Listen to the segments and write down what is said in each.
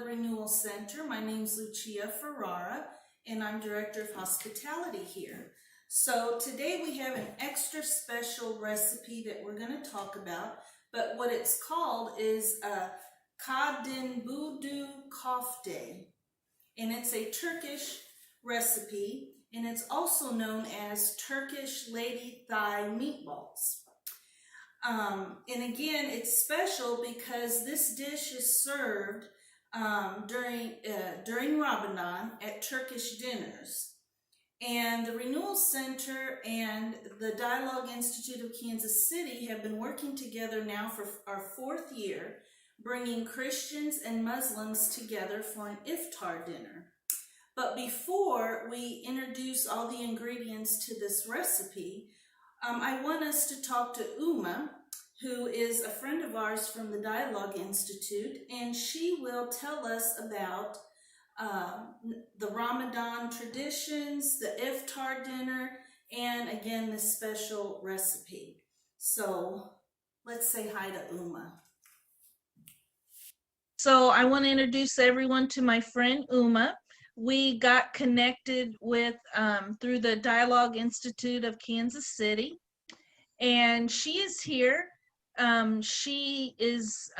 Renewal Center. My name's Lucia Ferrara, and I'm Director of Hospitality here. So today we have an extra special recipe that we're going to talk about, but what it's called is Kadinbudu Kofte, and it's a Turkish recipe, and it's also known as Turkish lady thigh meatballs. And again, it's special because this dish is served during Ramadan at Turkish dinners. And the Renewal Center and the Dialogue Institute of Kansas City have been working together now for our fourth year, bringing Christians and Muslims together for an Iftar dinner. But before we introduce all the ingredients to this recipe, I want us to talk to Uma, who is a friend of ours from the Dialogue Institute, and she will tell us about the Ramadan traditions, the Iftar dinner, and again, this special recipe. So let's say hi to Uma. So I want to introduce everyone to my friend Uma. We got connected with through the Dialogue Institute of Kansas City, and she is here. She is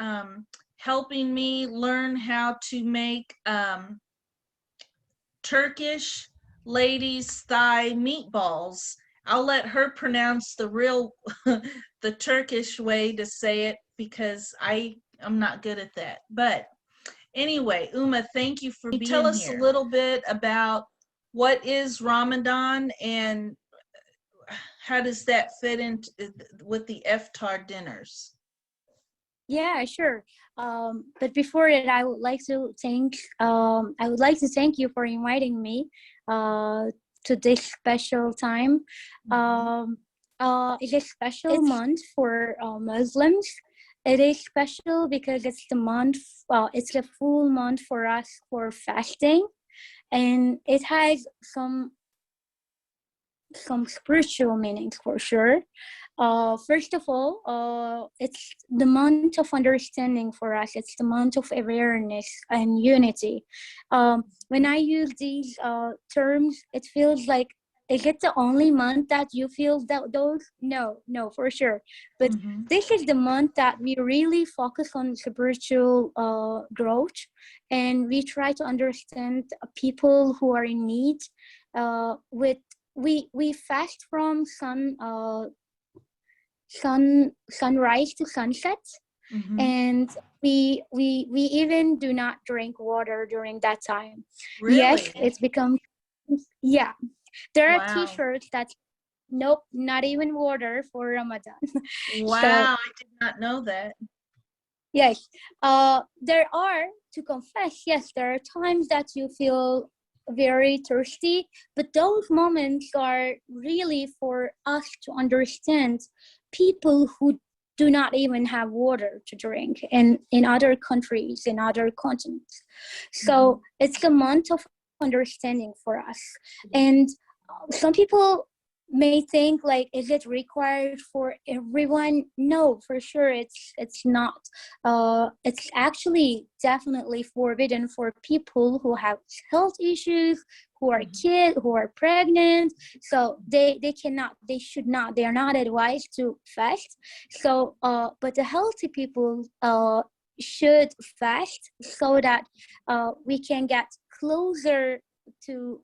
helping me learn how to make Turkish ladies' thigh meatballs. I'll let her pronounce the real, the Turkish way to say it because I'm not good at that. But anyway, Uma, thank you for being here. Tell us a little bit about what is Ramadan and how does that fit into with the Iftar dinners? Yeah, sure. But before it, I would like to thank you for inviting me to this special time. It's a special month for Muslims. It is special because it's the month. It's a full month for us for fasting, and it has some spiritual meanings for sure. First of all, it's the month of understanding for us. It's the month of awareness and unity. When I use these terms, it feels like, is it the only month that you feel those? No, for sure. But this is the month that we really focus on spiritual growth, and we try to understand people who are in need. We fast from sunrise to sunset, and we even do not drink water during that time. Really? Yes, it's become there are t-shirts that nope, not even water for Ramadan. Wow. So, I did not know that. Yes, there are, to confess, yes, there are times that you feel very thirsty, but those moments are really for us to understand people who do not even have water to drink in other countries, in other continents. So it's a month of understanding for us. And some people may think, like, is it required for everyone? No, for sure it's not. It's actually definitely forbidden for people who have health issues, who are kids, who are pregnant. So they should not, they are not advised to fast. So but the healthy people should fast so that we can get closer to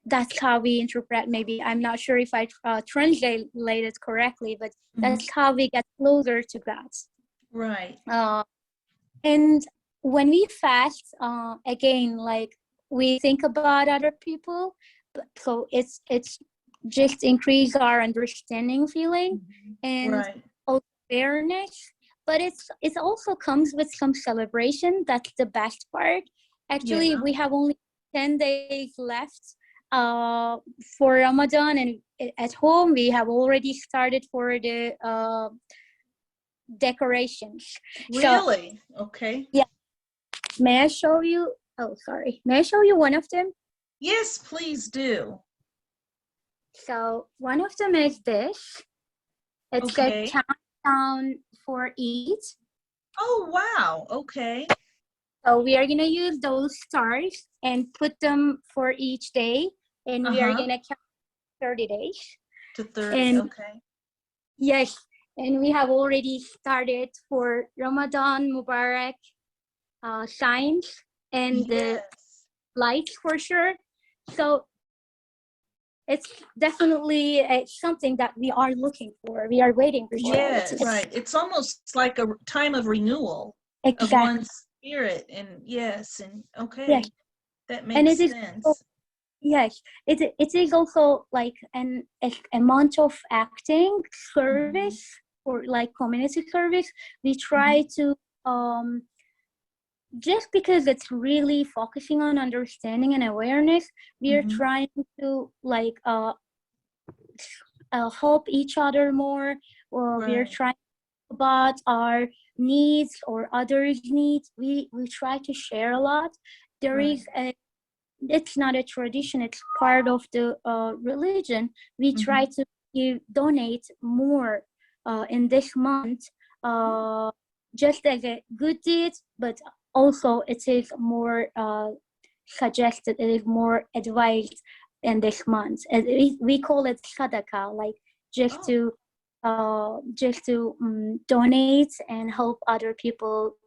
that's how we interpret, maybe, I'm not sure if I translate it correctly, but that's how we get closer to God. Right. And when we fast, again, like, we think about other people, so it's just increase our understanding feeling and awareness, but it also comes with some celebration. That's the best part. Actually, we have only 10 days left for Ramadan, and at home we have already started for the decorations. Really? So, okay. Yeah. May I show you? Oh, sorry. May I show you one of them? Yes, please do. So one of them is this. It's a countdown for Eid. Oh, wow. Okay. So we are gonna use those stars and put them for each day, and we are gonna count 30 days. To 30, And okay. yes, and we have already started for Ramadan Mubarak signs and the Yes. lights for sure. So it's definitely something that we are looking for. We are waiting for. Yes, right. It's almost like a time of renewal of Exactly. one's spirit, and yes, and okay, Yes. that And makes it is sense. yes, it is also like a month of acting service or like community service. We try to just because it's really focusing on understanding and awareness, we are trying to like help each other more. We are trying about our needs or others' needs. We try to share a lot. There is a it's not a tradition, it's part of the religion. We try to donate more in this month, just as a good deed, but also it is more suggested, it is more advised in this month. And we call it sadaqah, like just to donate and help other people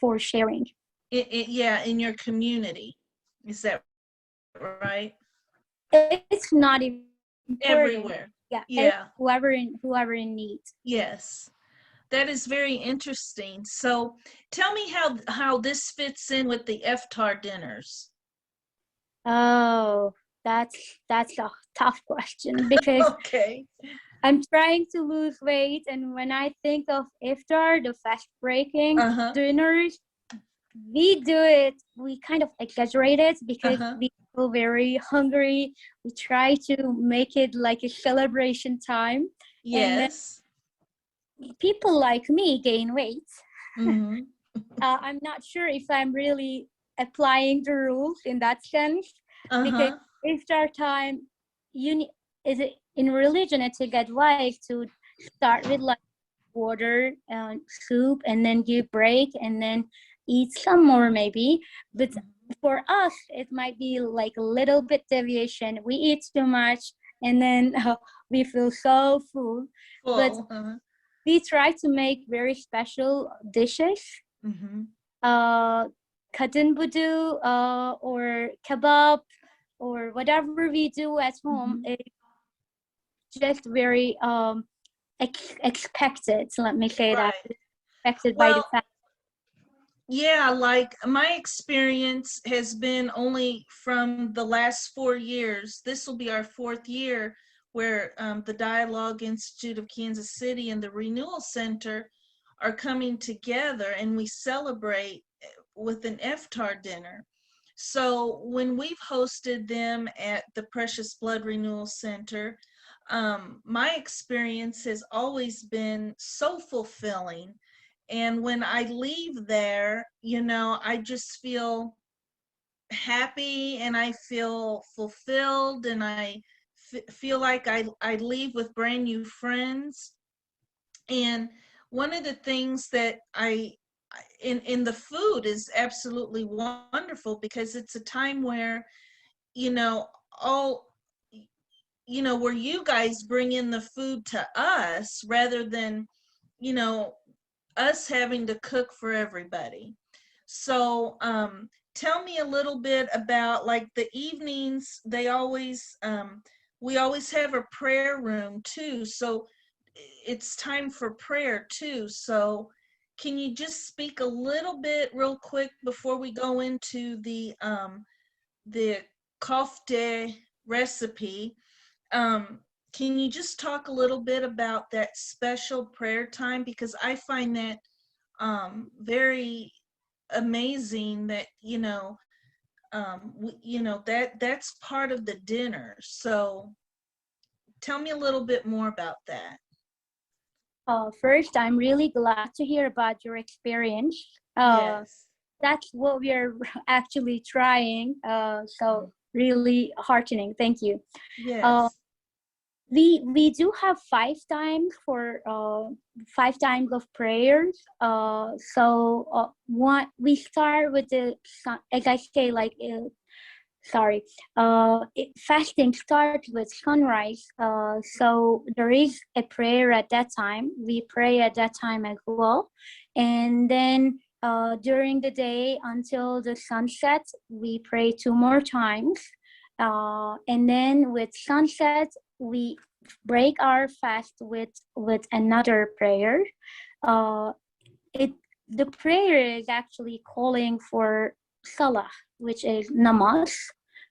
for sharing. Yeah, in your community, is that right? It's not important. Everywhere. Yeah. Whoever in need. Yes. That is very interesting. So tell me how this fits in with the Iftar dinners. Oh, that's a tough question because Okay. I'm trying to lose weight, and when I think of iftar, the fast breaking dinners, we do it. We kind of exaggerate it because we feel very hungry. We try to make it like a celebration time. And then Yes. people like me gain weight. I'm not sure if I'm really applying the rules in that sense because iftar time, is it in religion? It's a good way to start with like water and soup, and then you break, and then eat some more maybe. But for us, it might be like a little bit deviation. We eat too much, and then we feel so full. But we try to make very special dishes. Kadinbudu or kebab or whatever we do at home is just very expected. So let me say that expected by the fact. Yeah, like my experience has been only from the last 4 years. This will be our 4th year where the Dialogue Institute of Kansas City and the Renewal Center are coming together, and we celebrate with an iftar dinner. So when we've hosted them at the Precious Blood Renewal Center, my experience has always been so fulfilling. And when I leave there, I just feel happy, and I feel fulfilled, and I feel like I leave with brand new friends. And one of the things that in the food is absolutely wonderful, because it's a time where, all, where you guys bring in the food to us rather than, us having to cook for everybody. So tell me a little bit about like the evenings. They always we always have a prayer room too, so it's time for prayer too. So can you just speak a little bit real quick before we go into the kofte recipe? Can you just talk a little bit about that special prayer time? Because I find that very amazing that, that's part of the dinner. So tell me a little bit more about that. First, I'm really glad to hear about your experience. Yes. That's what we are actually trying. So really heartening. Thank you. Yes. We do have 5 times of prayers. One we start with the as I say, like fasting starts with sunrise. So there is a prayer at that time. We pray at that time as well, and then during the day until the sunset, we pray 2 more times. And then with sunset, we break our fast with another prayer. Uh, it the prayer is actually calling for salah, which is namaz.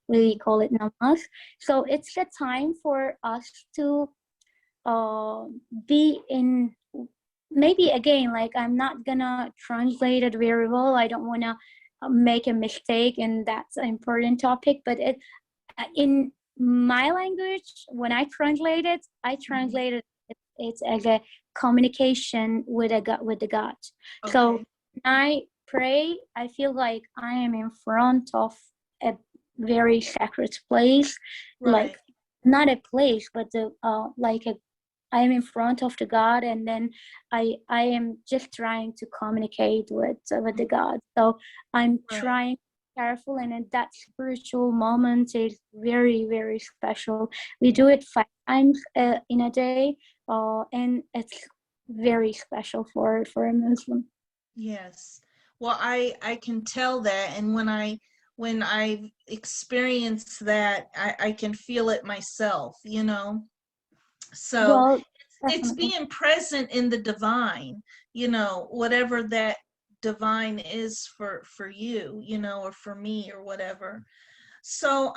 We call it namaz. So it's a time for us to uh, be in. Maybe again, like I'm not gonna translate it very well. I don't wanna make a mistake, and that's an important topic. But in my language, when I translated it as a communication with the God. Okay. So when I pray, I feel like I am in front of a very sacred place, Right. like not a place, but I am in front of the God, and then I am just trying to communicate with the God. So I'm trying careful, and in that spiritual moment is very, very special. We do it 5 times in a day, and it's very special for a Muslim. Yes. Well, I can tell that, and when I experience that, I can feel it myself, you know. So Well, it's definitely. being present in the divine, you know, whatever that divine is for you, you know, or for me or whatever. So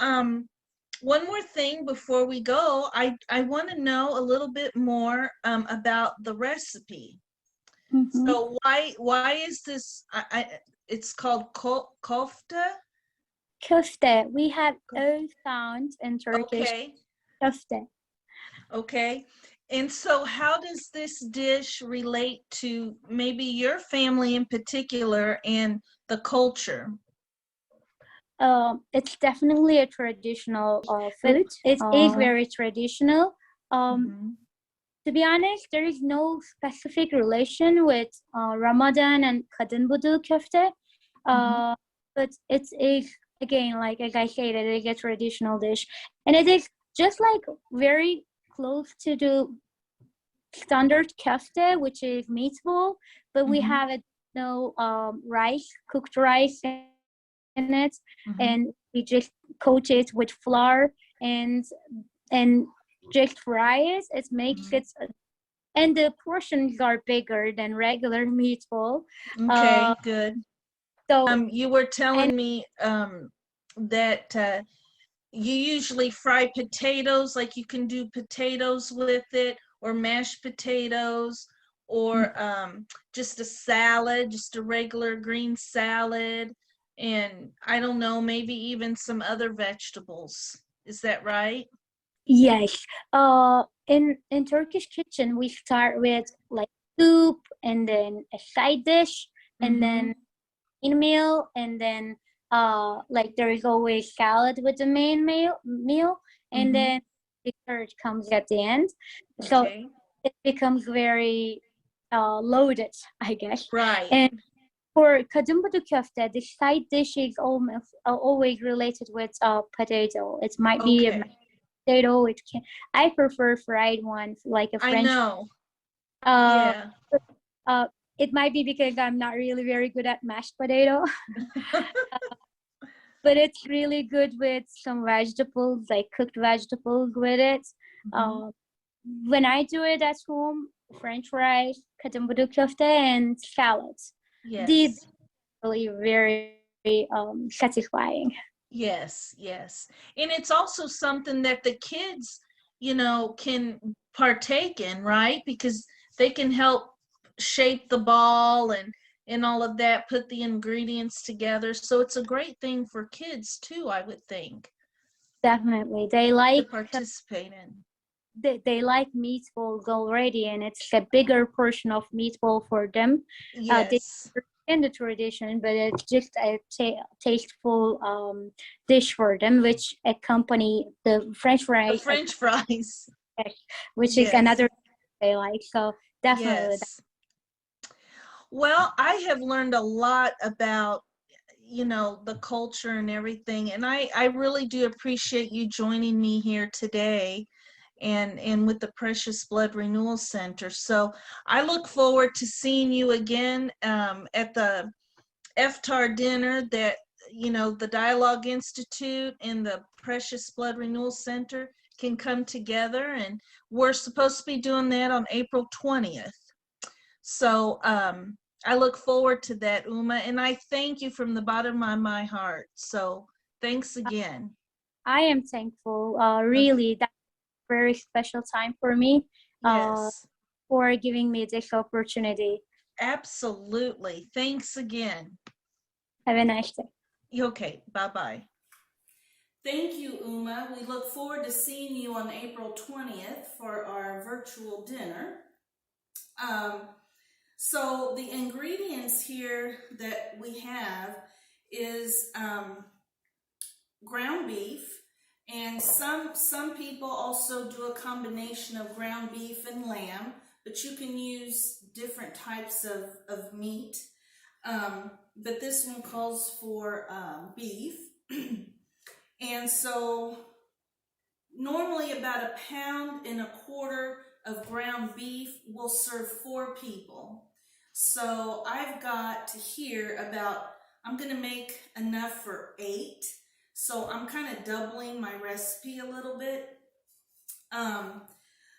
one more thing before we go, I want to know a little bit more about the recipe. Mm-hmm. So why is this? It's called kofta. Kofte. We have O sound in Turkish. Okay, Kofte. okay. And so, how does this dish relate to maybe your family in particular and the culture? It's definitely a traditional food. It is very traditional. Mhm. To be honest, there is no specific relation with Ramadan and Kadinbudu Kofte. Mhm. But it is, again, like as I said, it is a traditional dish. And it is just like very close to the standard kofte, which is meatball, but we Mhm. have rice, cooked rice in it, Mhm. and we just coat it with flour and and just fry it. It makes Mhm. it, and the portions are bigger than regular meatball. Okay, good. So You were and telling me that you usually fry potatoes, like you can do potatoes with it, or mashed potatoes, or just a salad, just a regular green salad, and I don't know, maybe even some other vegetables. Is that right? yes, in Turkish kitchen we start with like soup, and then a side dish, and Mm-hmm. then main meal, and then like there is always salad with the main meal, and Mm-hmm. then dessert comes at the end. So Okay. it becomes very loaded, I guess. Right. And for kadimbudu köfte, the side dish is almost always related with potato. It might be a Okay. mashed potato. It can. I prefer fried ones, like a I French. know. Uh, Yeah. uh, it might be because I'm not really very good at mashed potato, but it's really good with some vegetables, like cooked vegetables with it. Mhm. Uh, when I do it at home, French fries, kadimbudu köfte, and salads. These Yes. are really very satisfying. Yes, yes. And it's also something that the kids, you know, can partake in, right? Because they can help shape the ball and all of that, put the ingredients together. So it's a great thing for kids too, I would think, Definitely, they to like participate in. they like meatballs already, and it's a bigger portion of meatball for them. They Yes. in the tradition, but it's just a tasteful dish for them, which accompany the French The fries. French fries. which is Yes. another I like. So definitely. Yes. Well, I have learned a lot about, the culture and everything. And I really do appreciate you joining me here today and with the Precious Blood Renewal Center. So I look forward to seeing you again at the Iftar dinner that, the Dialogue Institute and the Precious Blood Renewal Center can come together. And we're supposed to be doing that on April 20th. So I look forward to that, Uma, and I thank you from the bottom of my heart. So thanks again. I am thankful. Really, that's a very special time for me. Yes, For giving me this opportunity. absolutely. Thanks again. Have a nice day. Okay, bye-bye. Thank you, Uma. We look forward to seeing you on April 20th for our virtual dinner. So the ingredients here that we have is ground beef, and some people also do a combination of ground beef and lamb, but you can use different types of meat. But this one calls for beef. And so normally about 1.25 pounds of ground beef will serve 4 people. So I've got here I'm going to make enough for 8. So I'm kind of doubling my recipe a little bit.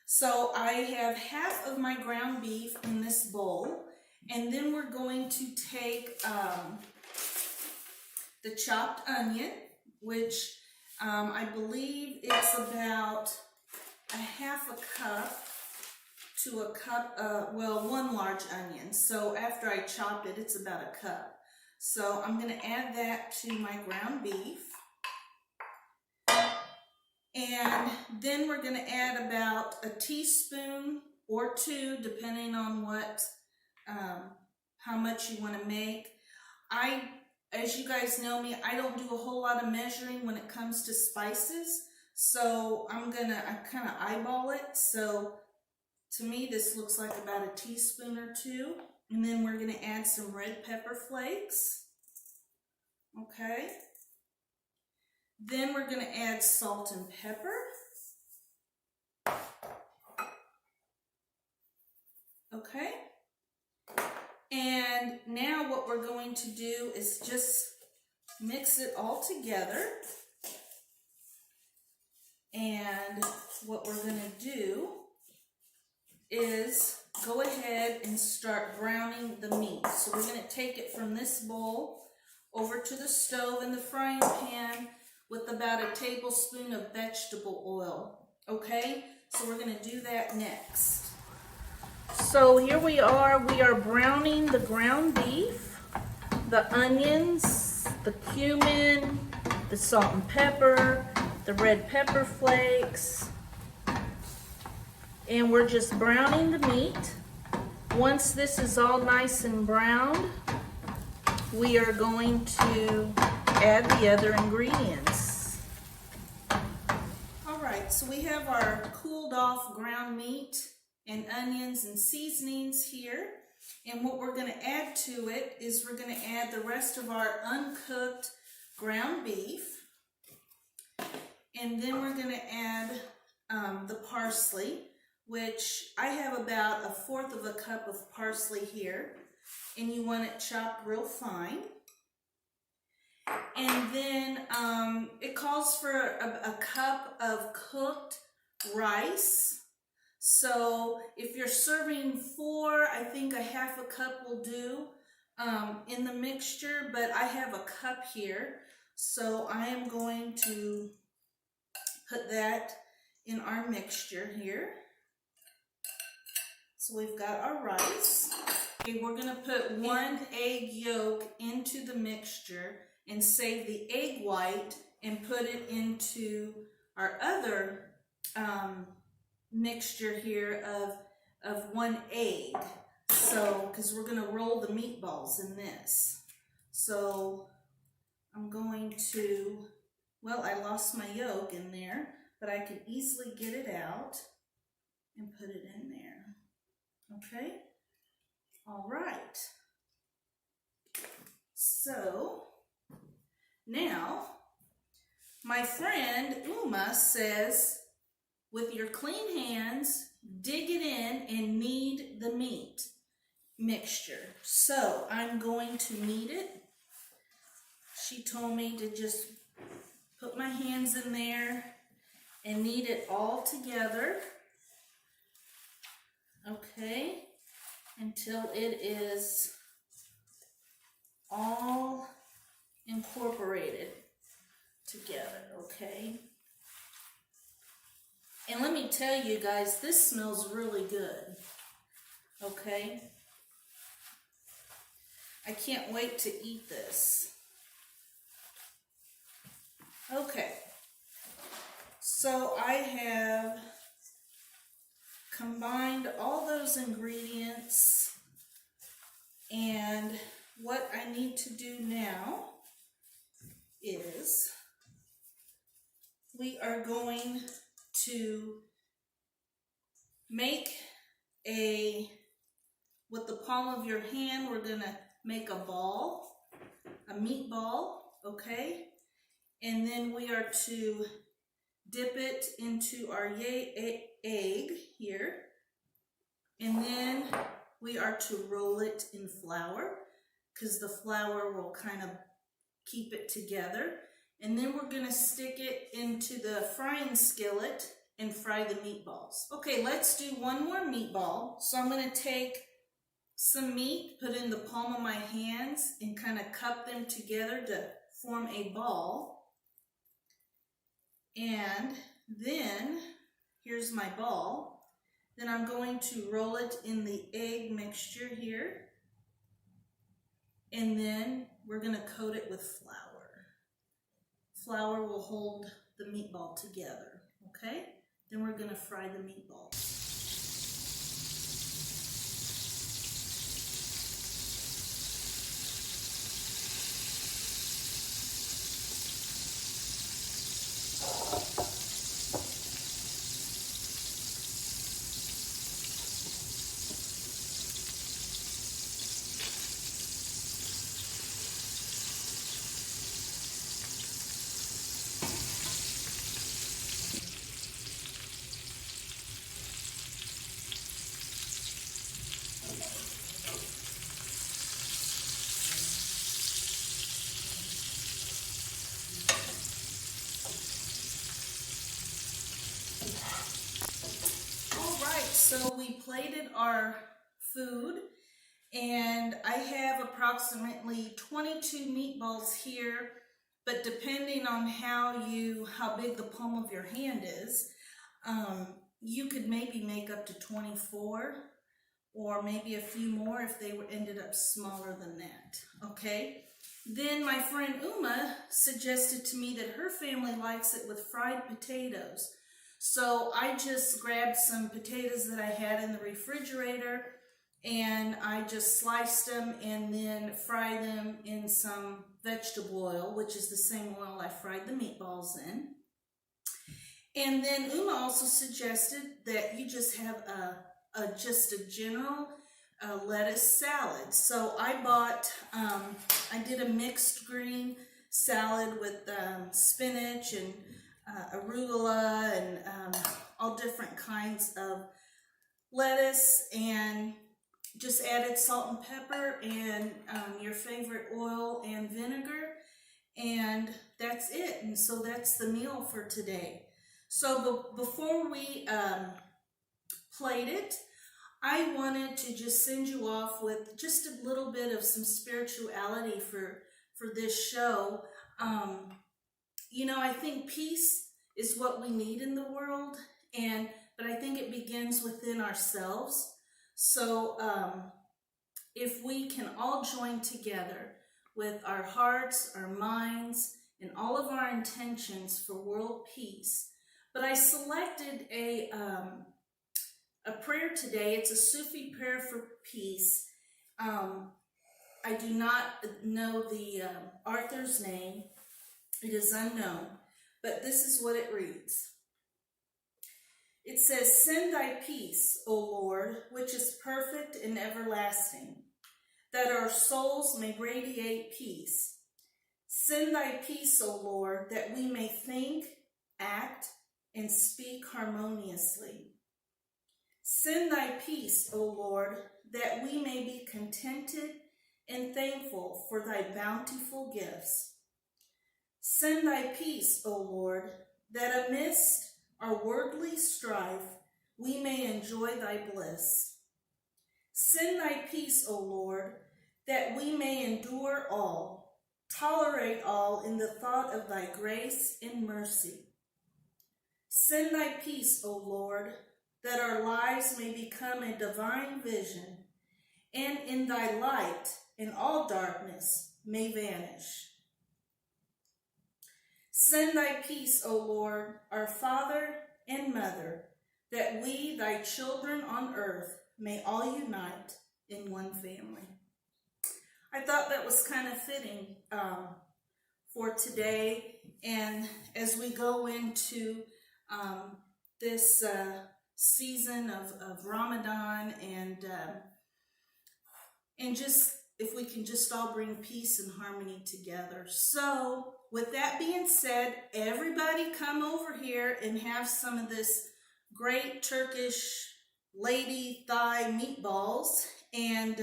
So I have half of my ground beef in this bowl, and then we're going to take the chopped onion, which I believe it's about 1/2 cup to a cup, 1 large onion. So after I chopped it, it's about 1 cup. So I'm going to add that to my ground beef. And then we're going to add about a teaspoon or 2, depending on how much you want to make. As you guys know me, I don't do a whole lot of measuring when it comes to spices. So I kind of eyeball it. So to me, this looks like about a teaspoon or 2. And then we're going to add some red pepper flakes. Okay. Then we're going to add salt and pepper. Okay. And now what we're going to do is just mix it all together. And what we're going to do is go ahead and start browning the meat. So we're going to take it from this bowl over to the stove in the frying pan with about 1 tablespoon of vegetable oil. Okay, so we're going to do that next. So here we are browning the ground beef, the onions, the cumin, the salt and pepper, the red pepper flakes, and we're just browning the meat. Once this is all nice and browned, we are going to add the other ingredients. All right, so we have our cooled off ground meat and onions and seasonings here. And what we're going to add to it is we're going to add the rest of our uncooked ground beef. And then we're going to add the parsley, which I have about 1/4 cup of parsley here. And you want it chopped real fine. And then it calls for a cup of cooked rice. So if you're serving 4, I think 1/2 cup will do in the mixture, but I have a cup here. So I am going to put that in our mixture here. So we've got our rice. Okay, we're going to put 1 egg yolk into the mixture and save the egg white and put it into our other mixture here of 1 egg. So, because we're going to roll the meatballs in this. So I'm going to, well, I lost my yolk in there, but I can easily get it out. and put it in there. Okay? All right. So now my friend Uma says, with your clean hands, dig it in and knead the meat mixture. So I'm going to knead it. She told me to just put my hands in there and knead it all together. Okay, until it is all incorporated together, okay? And let me tell you guys, this smells really good, okay? I can't wait to eat this. Okay, so I have combined all those ingredients, and what I need to do now is we are going to make with the palm of your hand, we're gonna make a ball, a meatball, okay? And then we are to dip it into our egg here. And then we are to roll it in flour, because the flour will kind of keep it together. And then we're gonna stick it into the frying skillet and fry the meatballs. Okay, let's do one more meatball. So I'm gonna take some meat, put in the palm of my hands, and kind of cup them together to form a ball. And then, here's my ball. Then I'm going to roll it in the egg mixture here. And then we're gonna coat it with flour. Flour will hold the meatball together, okay? Then we're gonna fry the meatball. So we plated our food, and I have approximately 22 meatballs here, but depending on how big the palm of your hand is, you could maybe make up to 24, or maybe a few more if they ended up smaller than that, okay? Then my friend Uma suggested to me that her family likes it with fried potatoes. So I just grabbed some potatoes that I had in the refrigerator, and I just sliced them and then fried them in some vegetable oil, which is the same oil I fried the meatballs in. And then Uma also suggested that you just have just a general lettuce salad. So I bought, I did a mixed green salad with spinach and arugula and all different kinds of lettuce, and just added salt and pepper and your favorite oil and vinegar, and that's it. And so that's the meal for today. So before we plate it, I wanted to just send you off with just a little bit of some spirituality for this show. You know, I think peace is what we need in the world, but I think it begins within ourselves. So if we can all join together with our hearts, our minds, and all of our intentions for world peace. But I selected a prayer today. It's a Sufi prayer for peace. I do not know the author's name. It is unknown, but this is what it reads. It says, "Send thy peace, O Lord, which is perfect and everlasting, that our souls may radiate peace. Send thy peace, O Lord, that we may think, act, and speak harmoniously. Send thy peace, O Lord, that we may be contented and thankful for thy bountiful gifts. Send thy peace, O Lord, that amidst our worldly strife we may enjoy thy bliss. Send thy peace, O Lord, that we may endure all, tolerate all in the thought of thy grace and mercy. Send thy peace, O Lord, that our lives may become a divine vision, and in thy light in all darkness may vanish. Send thy peace, O Lord, our Father and Mother, that we, thy children on earth, may all unite in one family." I thought that was kind of fitting for today, and as we go into this season of Ramadan, and just if we can just all bring peace and harmony together. So with that being said, everybody come over here and have some of this great Turkish lady thigh meatballs, and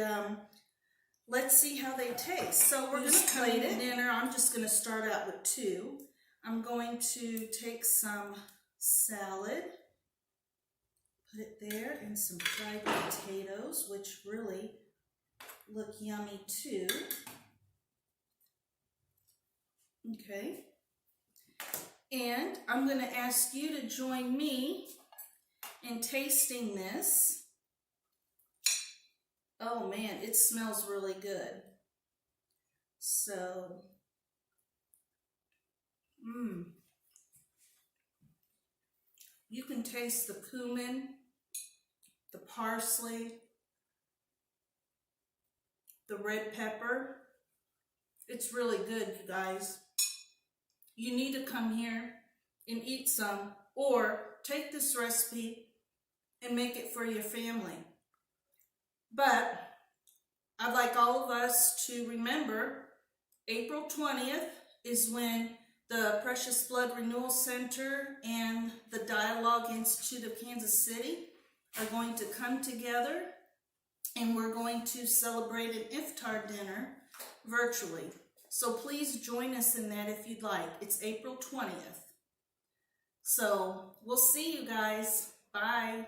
let's see how they taste. So we're going to plate it. Dinner. I'm just going to start out with two. I'm going to take some salad, put it there, and some fried potatoes, which really look yummy too. Okay. And I'm going to ask you to join me in tasting this. Oh man, it smells really good. So, you can taste the cumin, the parsley, the red pepper. It's really good, you guys. You need to come here and eat some, or take this recipe and make it for your family. But I'd like all of us to remember April 20th is when the Precious Blood Renewal Center and the Dialogue Institute of Kansas City are going to come together, and we're going to celebrate an Iftar dinner virtually. So please join us in that if you'd like. It's April 20th. So we'll see you guys. Bye.